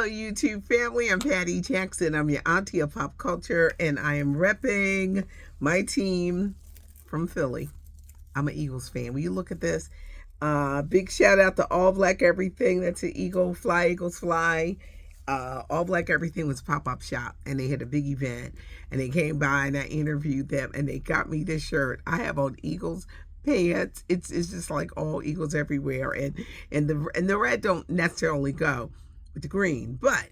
YouTube family. I'm Patty Jackson. I'm your auntie of pop culture, and I am repping my team from Philly. I'm an Eagles fan. Will you look at this? Big shout out to All Black Everything. That's an Eagles Fly. All Black Everything was a pop-up shop, and they had a big event, and they came by, and I interviewed them, and they got me this shirt. I have on Eagles pants. It's just like all Eagles everywhere, and the red don't necessarily go with the green, but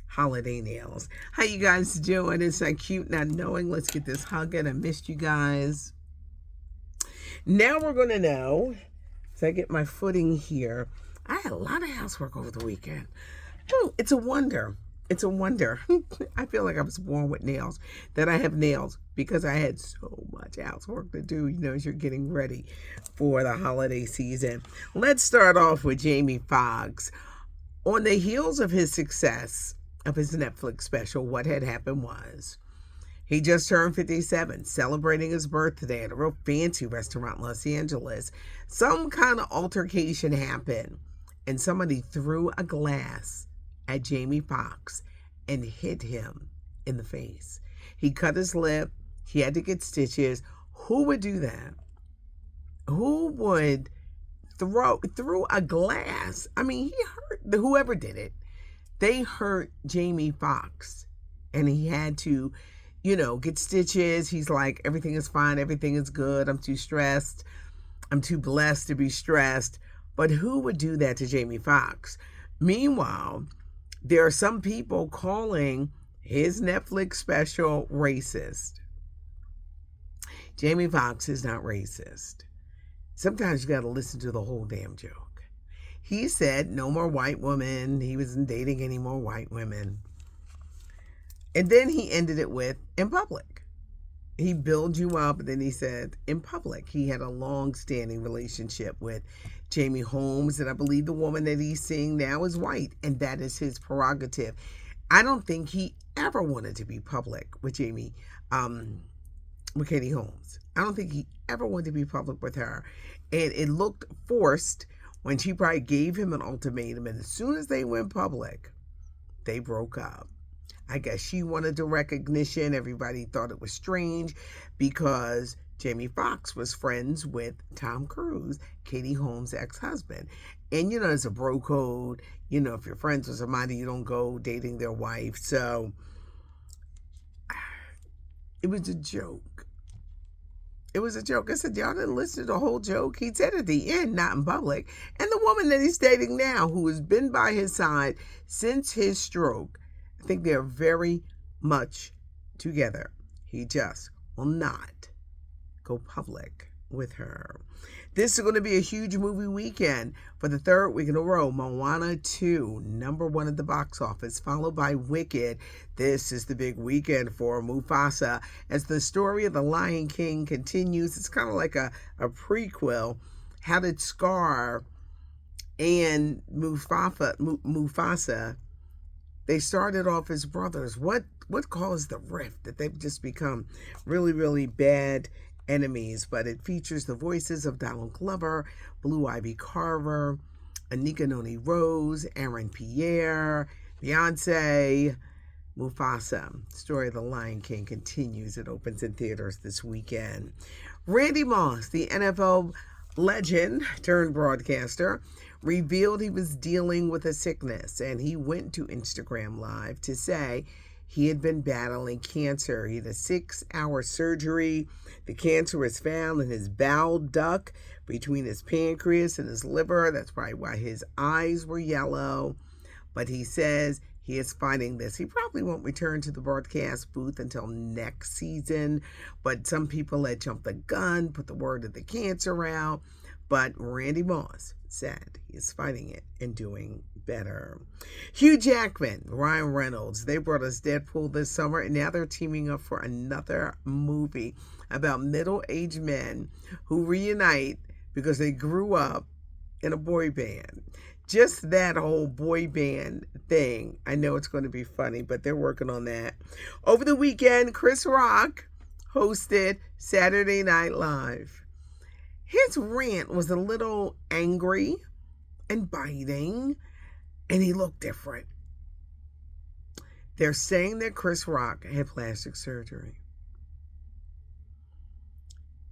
holiday nails. How you guys doing? It's not cute, not knowing. Let's get this hugging. I missed you guys. Now we're gonna know. So I get my footing here. I had a lot of housework over the weekend. Oh, it's a wonder. It's a wonder. I feel like I was born with nails, that I have nails, because I had so much housework to do, as you're getting ready for the holiday season. Let's start off with Jamie Foxx. On the heels of his success of his Netflix special, what had happened was he just turned 57, celebrating his birthday at a real fancy restaurant in Los Angeles. Some kind of altercation happened, and somebody threw a glass at Jamie Foxx and hit him in the face. He cut his lip. He had to get stitches. Who would do that? Who would throw a glass? I mean, he hurt whoever did it. They hurt Jamie Foxx, and he had to, get stitches. He's like, everything is fine. Everything is good. I'm too stressed. I'm too blessed to be stressed. But who would do that to Jamie Foxx? Meanwhile, there are some people calling his Netflix special racist. Jamie Foxx is not racist. Sometimes you got to listen to the whole damn joke. He said no more white women. He wasn't dating any more white women. And then he ended it with, in public. He built you up, and then he said, in public. He had a long-standing relationship with Jamie Holmes, and I believe the woman that he's seeing now is white, and that is his prerogative. I don't think he ever wanted to be public with Katie Holmes. I don't think he ever wanted to be public with her. And it looked forced when she probably gave him an ultimatum, and as soon as they went public, they broke up. I guess she wanted the recognition. Everybody thought it was strange because Jamie Foxx was friends with Tom Cruise, Katie Holmes' ex-husband. And, there's a bro code. If you're friends with somebody, you don't go dating their wife. So it was a joke. It was a joke. I said, y'all didn't listen to the whole joke. He said at the end, not in public. And the woman that he's dating now, who has been by his side since his stroke, I think they're very much together. He just will not go public with her. This is going to be a huge movie weekend. For the third week in a row, Moana 2, #1 at the box office, followed by Wicked. This is the big weekend for Mufasa. As the story of the Lion King continues, it's kind of like a prequel. How did Scar and Mufasa, they started off as brothers. What caused the rift that they've just become really, really bad enemies? But it features the voices of Donald Glover, Blue Ivy Carver, Anika Noni Rose, Aaron Pierre, Beyonce. Mufasa, story of the Lion King, continues. It opens in theaters this weekend. Randy Moss, the NFL legend turned broadcaster, revealed he was dealing with a sickness, and he went to Instagram Live to say he had been battling cancer. He had a 6-hour surgery. The cancer was found in his bowel duct between his pancreas and his liver. That's probably why his eyes were yellow. But he says he is fighting this. He probably won't return to the broadcast booth until next season. But some people had jumped the gun, put the word of the cancer out. But Randy Moss said he is fighting it and doing better. Hugh Jackman, Ryan Reynolds, they brought us Deadpool this summer, and now they're teaming up for another movie about middle-aged men who reunite because they grew up in a boy band. Just that whole boy band thing. I know it's going to be funny, but they're working on that. Over the weekend, Chris Rock hosted Saturday Night Live. His rant was a little angry and biting, and he looked different. They're saying that Chris Rock had plastic surgery.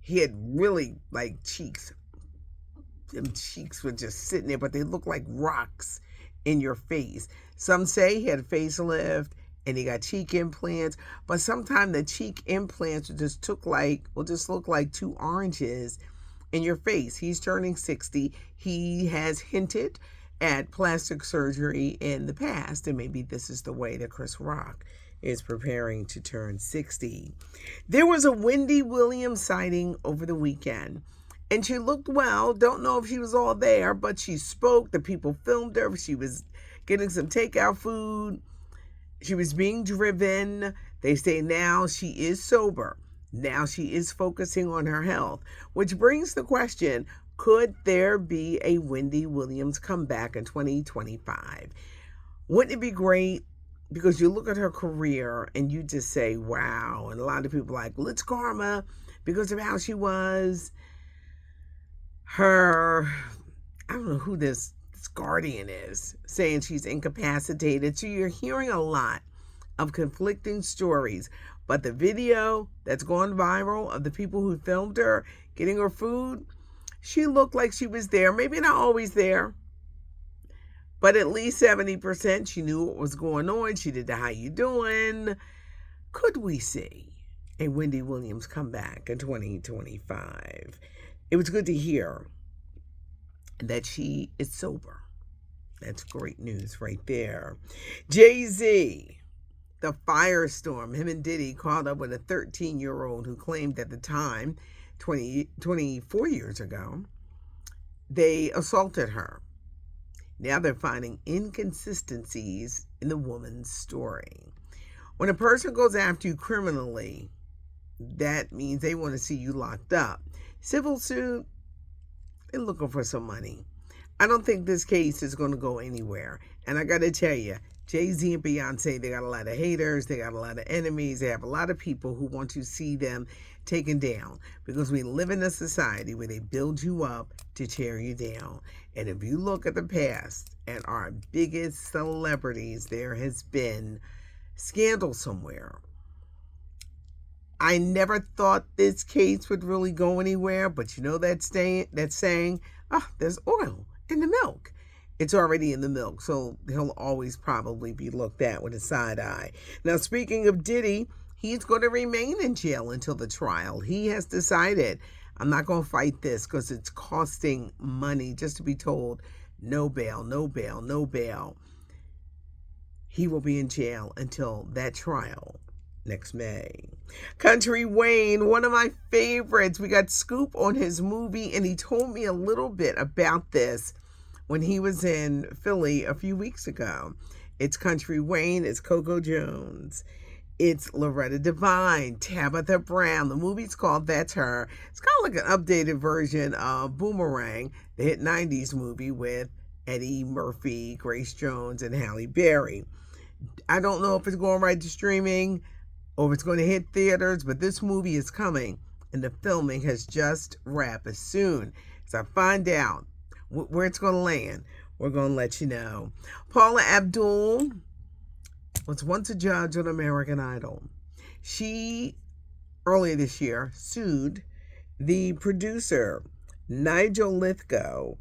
He had really like cheeks. Them cheeks were just sitting there, but they look like rocks in your face. Some say he had a facelift and he got cheek implants, but sometimes the cheek implants just look like two oranges in your face. He's turning 60. He has hinted at plastic surgery in the past, and maybe this is the way that Chris Rock is preparing to turn 60. There was a Wendy Williams sighting over the weekend, and she looked well. Don't know if she was all there, but she spoke. The people filmed her. She was getting some takeout food. She was being driven. They say now she is sober. Now she is focusing on her health, which brings the question, could there be a Wendy Williams comeback in 2025? Wouldn't it be great? Because you look at her career and you just say, wow. And a lot of people are like, well, it's karma because of how she was. I don't know who this guardian is, saying she's incapacitated. So you're hearing a lot of conflicting stories. But the video that's gone viral of the people who filmed her getting her food, she looked like she was there. Maybe not always there, but at least 70% she knew what was going on. She did the how you doing. Could we see a Wendy Williams comeback in 2025? It was good to hear that she is sober. That's great news right there. Jay-Z, the firestorm. Him and Diddy caught up with a 13-year-old who claimed at the time, 24 years ago, they assaulted her. Now they're finding inconsistencies in the woman's story. When a person goes after you criminally, that means they want to see you locked up. Civil suit, they're looking for some money. I don't think this case is going to go anywhere. And I got to tell you, Jay-Z and Beyonce, they got a lot of haters. They got a lot of enemies. They have a lot of people who want to see them taken down, because we live in a society where they build you up to tear you down. And if you look at the past and our biggest celebrities, there has been scandal somewhere. I never thought this case would really go anywhere, but you know that saying, there's oil in the milk. It's already in the milk, so he'll always probably be looked at with a side eye. Now, speaking of Diddy, he's going to remain in jail until the trial. He has decided, I'm not going to fight this because it's costing money just to be told, no bail, no bail, no bail. He will be in jail until that trial next May. Country Wayne, one of my favorites. We got scoop on his movie, and he told me a little bit about this when he was in Philly a few weeks ago. It's Country Wayne, it's Coco Jones, it's Loretta Devine, Tabitha Brown. The movie's called That's Her. It's kind of like an updated version of Boomerang, the hit 90s movie with Eddie Murphy, Grace Jones, and Halle Berry. I don't know if it's going right to streaming or if it's going to hit theaters, but this movie is coming, and the filming has just wrapped. As soon as I find out where it's going to land, we're going to let you know. Paula Abdul was once a judge on American Idol. She, earlier this year, sued the producer, Nigel Lithgow,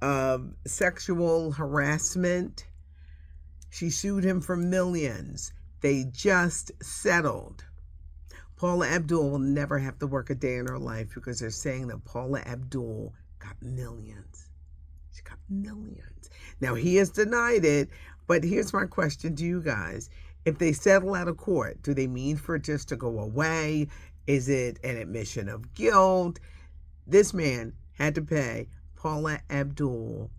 of sexual harassment. She sued him for millions. They just settled. Paula Abdul will never have to work a day in her life because they're saying that Paula Abdul got millions. She got millions. Now, he has denied it, but here's my question to you guys. If they settle out of court, do they mean for it just to go away? Is it an admission of guilt? This man had to pay Paula Abdul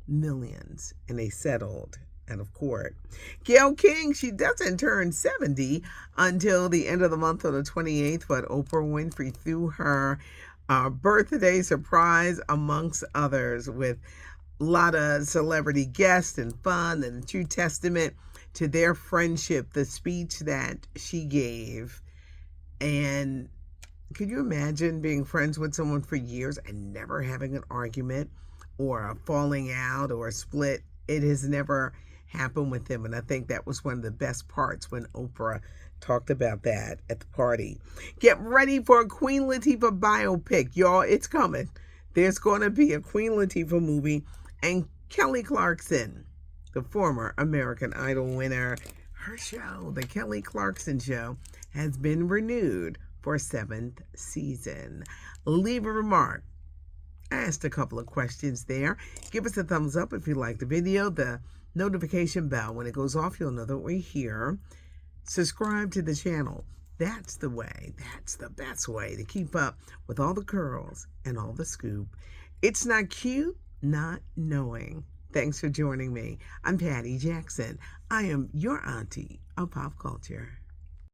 millions, and they settled out of court. Gayle King, she doesn't turn 70 until the end of the month on the 28th, but Oprah Winfrey threw her birthday surprise amongst others with a lot of celebrity guests and fun, and a true testament to their friendship, the speech that she gave. And could you imagine being friends with someone for years and never having an argument or a falling out or a split? It has never happened with him. And I think that was one of the best parts when Oprah talked about that at the party. Get ready for a Queen Latifah biopic, y'all. It's coming. There's going to be a Queen Latifah movie, and Kelly Clarkson, the former American Idol winner, her show, The Kelly Clarkson Show, has been renewed for a 7th season. Leave a remark. I asked a couple of questions there. Give us a thumbs up if you like the video. The notification bell, when it goes off, you'll know that we're here. Subscribe to the channel. That's the way. That's the best way to keep up with all the curls and all the scoop. It's not cute, not knowing. Thanks for joining me. I'm Patty Jackson. I am your auntie of pop culture.